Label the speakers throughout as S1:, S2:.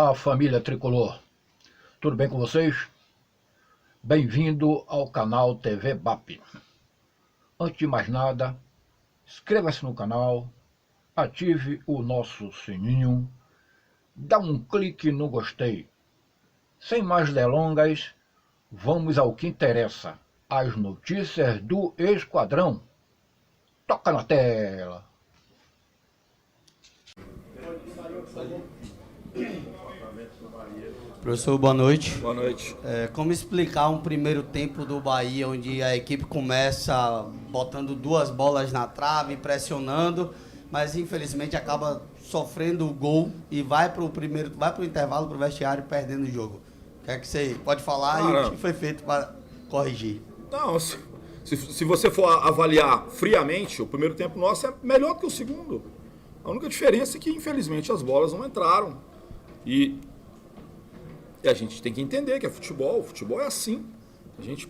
S1: Fala, família tricolor, tudo bem com vocês? Bem-vindo ao canal TV BAP. Antes de mais nada, inscreva-se no canal, ative o nosso sininho, dá um clique no gostei. Sem mais delongas, vamos ao que interessa, as notícias do Esquadrão. Toca na tela!
S2: Professor, boa noite.
S3: Boa noite.
S2: Como explicar um primeiro tempo do Bahia, onde a equipe começa botando duas bolas na trave, pressionando, mas infelizmente acaba sofrendo o gol e vai para o intervalo, para o vestiário, perdendo o jogo? O que é que você pode falar e o que foi feito para corrigir?
S3: Não, se você for avaliar friamente, o primeiro tempo nosso é melhor do que o segundo. A única diferença é que, infelizmente, as bolas não entraram. E a gente tem que entender que é futebol. O futebol é assim.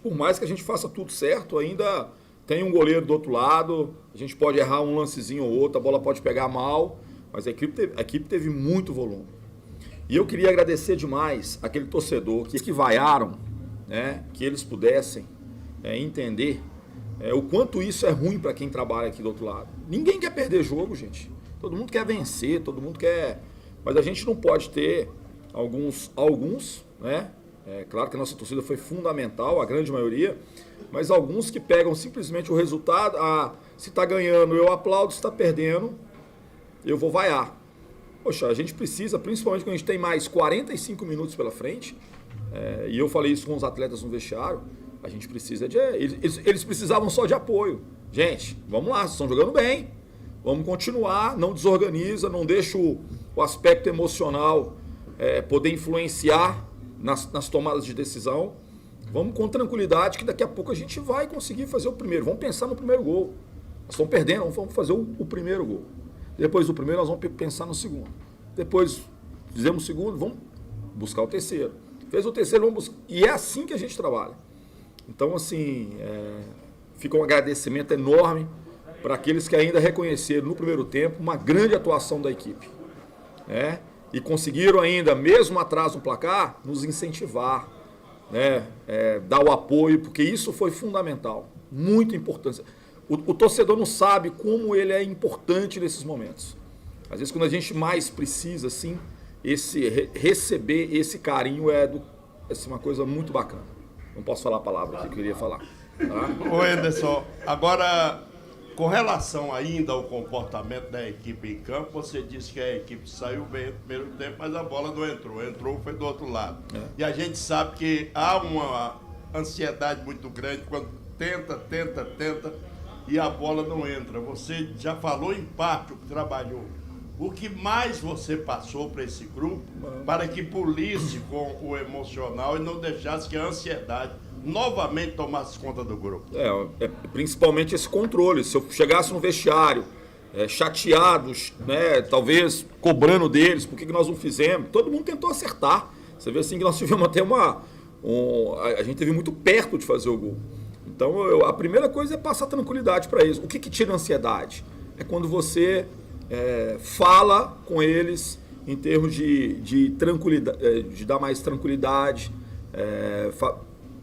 S3: Por mais que a gente faça tudo certo, ainda tem um goleiro do outro lado. A gente pode errar um lancezinho ou outro, a bola pode pegar mal. Mas a equipe teve muito volume. E eu queria agradecer demais aquele torcedor que vaiaram, né, que eles pudessem entender o quanto isso é ruim para quem trabalha aqui do outro lado. Ninguém quer perder jogo, gente. Todo mundo quer vencer, todo mundo quer... Mas a gente não pode ter alguns, né? Claro que a nossa torcida foi fundamental, a grande maioria, mas alguns que pegam simplesmente o resultado, se está ganhando eu aplaudo, se está perdendo eu vou vaiar. Poxa, a gente precisa, principalmente quando a gente tem mais 45 minutos pela frente, e eu falei isso com os atletas no vestiário, a gente precisa de... Eles precisavam só de apoio. Gente, vamos lá, vocês estão jogando bem, vamos continuar, não desorganiza, não deixa o aspecto emocional poder influenciar nas tomadas de decisão. Vamos com tranquilidade que daqui a pouco a gente vai conseguir fazer o primeiro. Vamos pensar no primeiro gol. Nós estamos perdendo, vamos fazer o primeiro gol. Depois do primeiro nós vamos pensar no segundo. Depois fizemos o segundo, vamos buscar o terceiro. Fez o terceiro, vamos buscar. E é assim que a gente trabalha. Então, assim, fica um agradecimento enorme para aqueles que ainda reconheceram no primeiro tempo uma grande atuação da equipe. E conseguiram ainda, mesmo atrás do placar, nos incentivar, dar o apoio, porque isso foi fundamental, muito importante. O torcedor não sabe como ele é importante nesses momentos. Às vezes, quando a gente mais precisa, assim, receber esse carinho é uma coisa muito bacana. Não posso falar a palavra que eu queria falar. Tá?
S4: Ô Anderson, agora... Com relação ainda ao comportamento da equipe em campo, você disse que a equipe saiu bem no primeiro tempo, mas a bola não entrou. Entrou, foi do outro lado. E a gente sabe que há uma ansiedade muito grande quando tenta e a bola não entra. Você já falou em parte o que trabalhou. O que mais você passou para esse grupo para que polisse com o emocional e não deixasse que a ansiedade novamente tomasse conta do grupo?
S3: Principalmente esse controle. Se eu chegasse no vestiário chateados, né, talvez cobrando deles, por que nós não fizemos? Todo mundo tentou acertar. Você vê assim que nós tivemos até a gente esteve muito perto de fazer o gol. Então a primeira coisa é passar tranquilidade para eles. O que tira a ansiedade? É quando você fala com eles em termos de tranquilidade, de dar mais tranquilidade,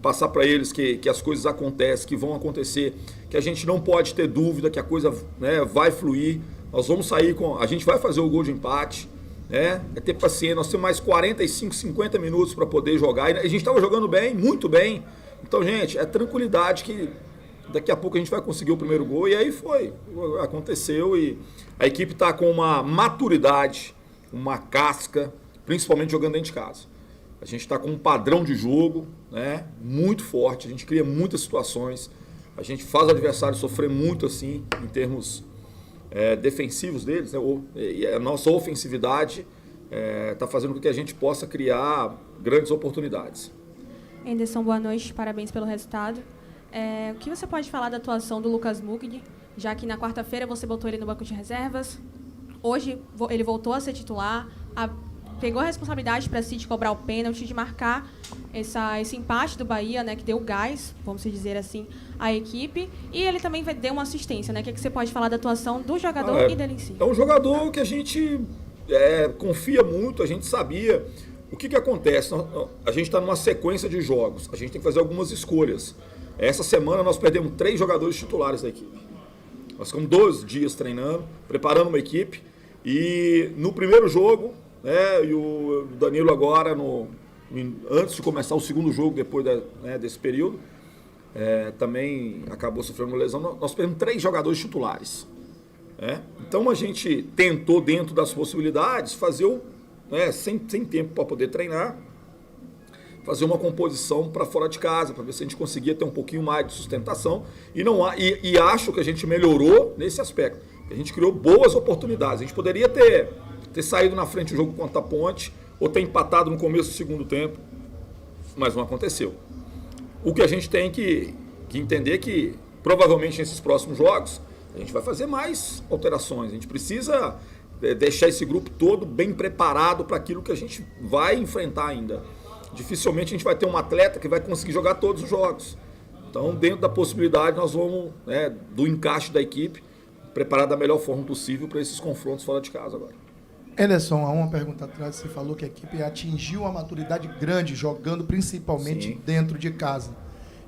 S3: passar para eles que as coisas acontecem, que vão acontecer, que a gente não pode ter dúvida que a coisa, né, vai fluir. Nós vamos sair a gente vai fazer o gol de empate, é ter paciência. Nós temos mais 45, 50 minutos para poder jogar. E a gente estava jogando bem, muito bem. Então, gente, tranquilidade que daqui a pouco a gente vai conseguir o primeiro gol. E aí aconteceu e a equipe está com uma maturidade, uma casca, principalmente jogando dentro de casa. A gente está com um padrão de jogo, né, muito forte, a gente cria muitas situações, a gente faz o adversário sofrer muito assim, em termos defensivos deles, né, e a nossa ofensividade está fazendo com que a gente possa criar grandes oportunidades.
S5: Anderson, boa noite, parabéns pelo resultado. O que você pode falar da atuação do Lucas Mugni, já que na quarta-feira você botou ele no banco de reservas, hoje ele voltou a ser titular, pegou a responsabilidade para si de cobrar o pênalti, de marcar esse empate do Bahia, né, que deu gás, vamos dizer assim, à equipe, e ele também deu uma assistência, né? O que você pode falar da atuação do jogador e dele em si?
S3: É um jogador que a gente confia muito, a gente sabia. O que acontece? A gente está numa sequência de jogos, a gente tem que fazer algumas escolhas. Essa semana nós perdemos 3 jogadores titulares da equipe. Nós ficamos 12 dias treinando, preparando uma equipe, e no primeiro jogo, e o Danilo agora, antes de começar o segundo jogo, depois desse período, também acabou sofrendo uma lesão. Nós perdemos 3 jogadores titulares. Então a gente tentou, dentro das possibilidades, fazer sem tempo para poder treinar, fazer uma composição para fora de casa, para ver se a gente conseguia ter um pouquinho mais de sustentação. E acho que a gente melhorou nesse aspecto. A gente criou boas oportunidades. A gente poderia ter saído na frente do jogo contra a Ponte, ou ter empatado no começo do segundo tempo, mas não aconteceu. O que a gente tem que entender é que, provavelmente, nesses próximos jogos, a gente vai fazer mais alterações. A gente precisa deixar esse grupo todo bem preparado para aquilo que a gente vai enfrentar ainda. Dificilmente a gente vai ter um atleta que vai conseguir jogar todos os jogos. Então, dentro da possibilidade, nós vamos, do encaixe da equipe, preparar da melhor forma possível para esses confrontos fora de casa agora.
S6: Anderson, há uma pergunta atrás, você falou que a equipe atingiu uma maturidade grande, jogando principalmente
S3: Sim.
S6: dentro de casa.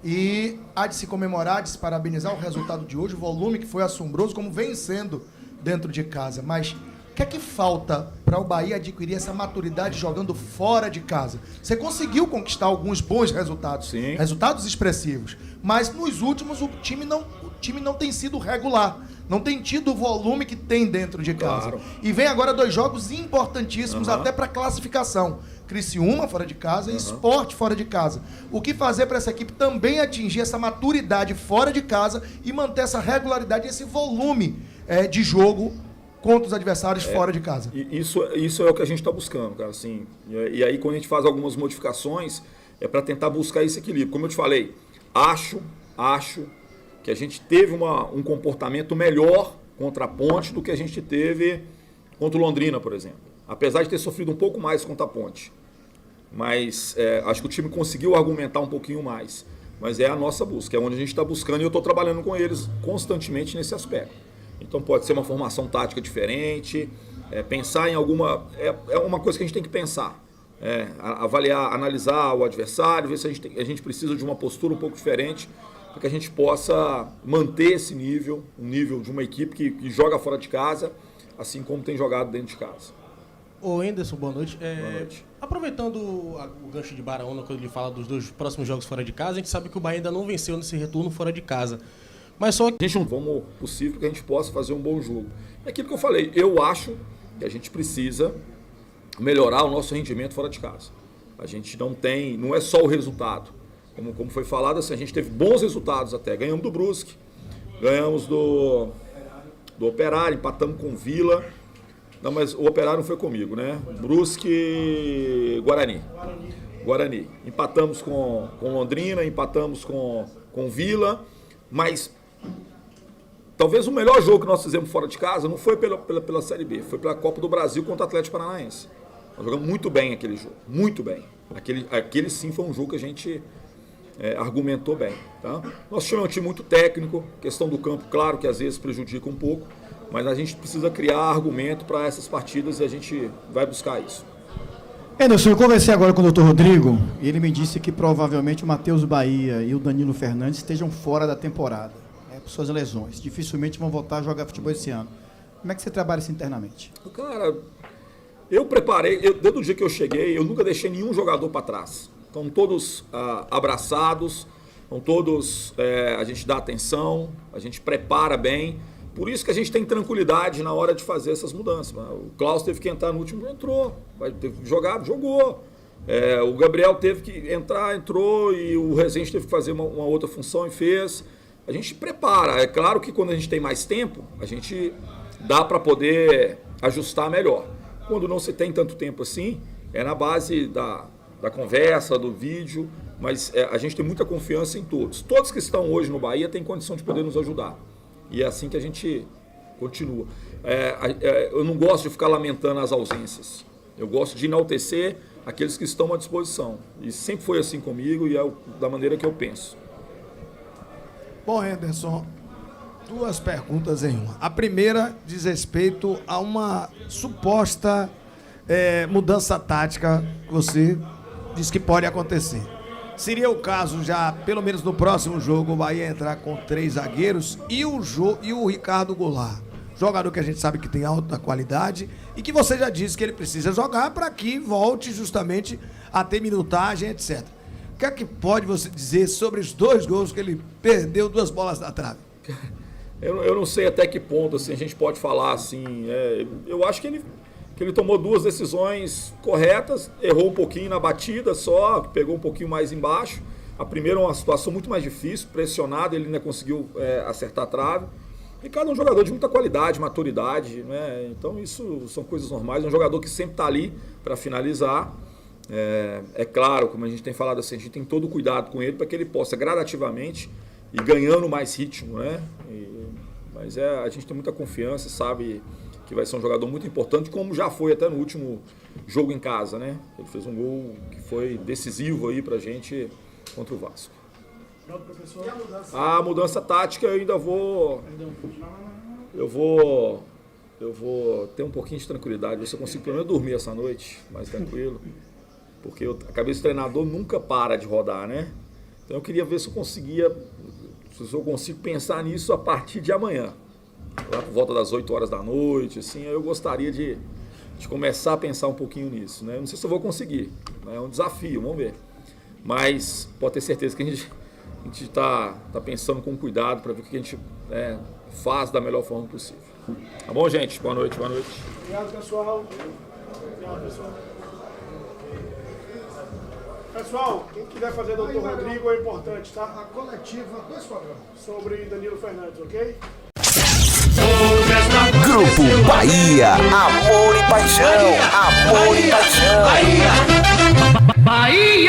S6: E há de se comemorar, de se parabenizar o resultado de hoje, o volume que foi assombroso, como vem sendo dentro de casa. Mas o que é que falta para o Bahia adquirir essa maturidade jogando fora de casa? Você conseguiu conquistar alguns bons resultados,
S3: Sim.
S6: resultados expressivos, mas nos últimos o time não tem sido regular, não tem tido o volume que tem dentro de casa.
S3: Claro.
S6: E vem agora 2 jogos importantíssimos até para classificação. Criciúma fora de casa e Sport fora de casa. O que fazer para essa equipe também atingir essa maturidade fora de casa e manter essa regularidade, esse volume de jogo contra os adversários fora de casa?
S3: Isso é o que a gente está buscando, cara. Assim, e aí, quando a gente faz algumas modificações, é para tentar buscar esse equilíbrio. Como eu te falei, acho que a gente teve um comportamento melhor contra a Ponte do que a gente teve contra o Londrina, por exemplo. Apesar de ter sofrido um pouco mais contra a Ponte. Mas acho que o time conseguiu argumentar um pouquinho mais. Mas é a nossa busca, é onde a gente está buscando, e eu estou trabalhando com eles constantemente nesse aspecto. Então pode ser uma formação tática diferente, pensar em alguma... É uma coisa que a gente tem que pensar. Avaliar, analisar o adversário, ver se a gente precisa de uma postura um pouco diferente, para que a gente possa manter esse nível, um nível de uma equipe que joga fora de casa, assim como tem jogado dentro de casa.
S7: Ô Anderson, boa noite.
S3: Boa noite.
S7: Aproveitando o gancho de Baraúna, quando ele fala dos 2 próximos jogos fora de casa, a gente sabe que o Bahia ainda não venceu nesse retorno fora de casa. Mas só que
S3: A gente não vamos possível para que a gente possa fazer um bom jogo. É aquilo que eu falei, eu acho que a gente precisa melhorar o nosso rendimento fora de casa. A gente não é só o resultado. Como foi falado, assim, a gente teve bons resultados até. Ganhamos do Brusque, ganhamos do Operário, empatamos com o Vila. Não, mas o Operário não foi comigo, né? Brusque e Guarani. Empatamos com Londrina, empatamos com Vila, mas talvez o melhor jogo que nós fizemos fora de casa não foi pela Série B, foi pela Copa do Brasil contra o Atlético Paranaense. Nós jogamos muito bem aquele jogo, muito bem. Aquele sim foi um jogo que a gente argumentou bem. Tá? Nosso time é um time muito técnico, questão do campo, claro que às vezes prejudica um pouco, mas a gente precisa criar argumento para essas partidas e a gente vai buscar isso.
S8: Anderson, eu conversei agora com o Dr. Rodrigo e ele me disse que provavelmente o Matheus Bahia e o Danilo Fernandes estejam fora da temporada, por suas lesões. Dificilmente vão voltar a jogar futebol esse ano. Como é que você trabalha isso internamente?
S3: Cara, eu preparei, desde o dia que eu cheguei, eu nunca deixei nenhum jogador para trás. Estão todos abraçados, estão todos, a gente dá atenção, a gente prepara bem. Por isso que a gente tem tranquilidade na hora de fazer essas mudanças. O Klaus teve que entrar no último, entrou. Vai ter que jogar, jogou. O Gabriel teve que entrar, entrou. E o Rezende teve que fazer uma outra função e fez. A gente prepara. É claro que quando a gente tem mais tempo, a gente dá para poder ajustar melhor. Quando não se tem tanto tempo assim, é na base da conversa, do vídeo. Mas a gente tem muita confiança em todos. Todos que estão hoje no Bahia têm condição de poder nos ajudar. E é assim que a gente continua. Eu não gosto de ficar lamentando as ausências. Eu gosto de enaltecer aqueles que estão à disposição. E sempre foi assim comigo e é da maneira que eu penso.
S6: Bom, Anderson, Duas perguntas em uma. A primeira diz respeito a uma suposta mudança tática que você diz que pode acontecer. Seria o caso já, pelo menos no próximo jogo, o Bahia entrar com 3 zagueiros e o Ricardo Goulart, jogador que a gente sabe que tem alta qualidade e que você já disse que ele precisa jogar para que volte justamente a ter minutagem, etc. O que é que pode você dizer sobre os 2 gols que ele perdeu 2 bolas na trave?
S3: Eu não sei até que ponto assim, a gente pode falar assim. Eu acho que ele tomou 2 decisões corretas, errou um pouquinho na batida só, pegou um pouquinho mais embaixo. A primeira é uma situação muito mais difícil, pressionado, ele ainda conseguiu acertar a trave. Ricardo é um jogador de muita qualidade, maturidade, né? Então isso são coisas normais. É um jogador que sempre está ali para finalizar. É claro, como a gente tem falado assim, a gente tem todo o cuidado com ele para que ele possa gradativamente ir ganhando mais ritmo, né? Mas a gente tem muita confiança, sabe que vai ser um jogador muito importante, como já foi até no último jogo em casa, né? Ele fez um gol que foi decisivo aí pra gente contra o Vasco. A mudança tática eu ainda vou... Eu vou ter um pouquinho de tranquilidade, ver se eu consigo pelo menos dormir essa noite, mais tranquilo. Porque a cabeça do treinador nunca para de rodar, né? Então eu queria ver se eu consigo pensar nisso a partir de amanhã. Lá por volta das 8 horas da noite, assim, eu gostaria de começar a pensar um pouquinho nisso, né? Não sei se eu vou conseguir, né? É um desafio, vamos ver. Mas pode ter certeza que a gente está pensando com cuidado para ver o que a gente faz da melhor forma possível. Tá bom, gente? Boa noite, boa noite.
S9: Obrigado, pessoal. Pessoal, quem quiser fazer doutor Rodrigo é importante, tá? A coletiva 2 programas sobre Danilo Fernandes, ok?
S10: Grupo Bahia, amor e paixão, amor e paixão.
S11: Bahia!